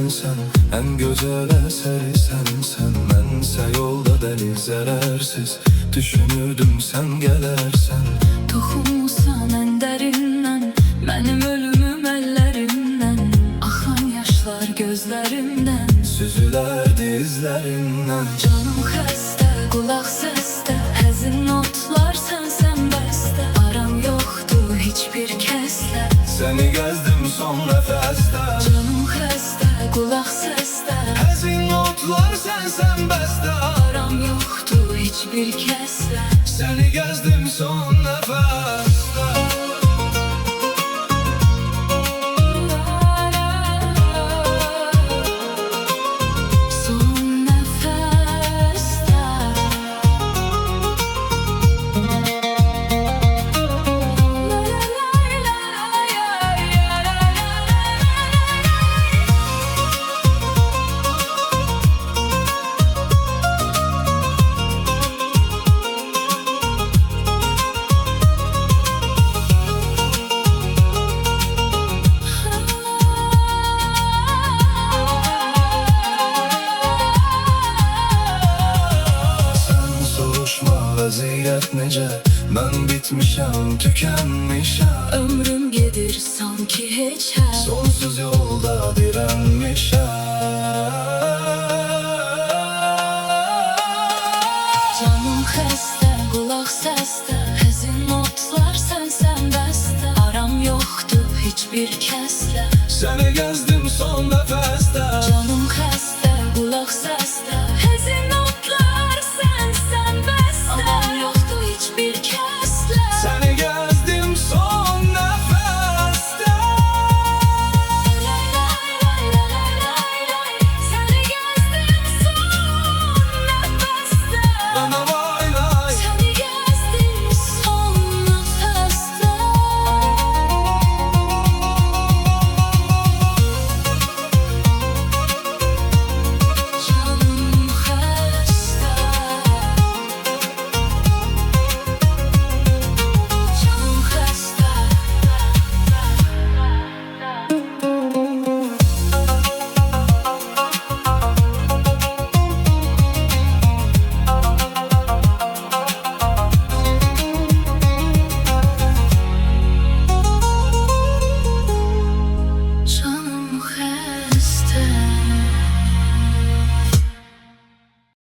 sen, en güzel eseri sen. Mense yolda deli zərərsiz düşünürdüm sen gelersen. Toxunmusan ən dərindən, mənim ölümüm əllərindən. Axan yaşlar gözlərimdən, Süzülərdi izlerinden. canım xəstə, qulaq səsdə. Həzin notlar sənsən bəstə. Aram yoxdur heç bir kəslə. Seni gezdim son nefeste. Canım xəstə, qulaq səsdə. Həzin notlar sen beste. Aram yoxdur heç bir kəslə. Seni gezdim son nefeste. Son nəfəsdə. Vəziyyət necə? Mən bitmişəm, tükənmişəm. Ömrüm gedir sanki heç hər. Sonsuz yolda dirənmişəm.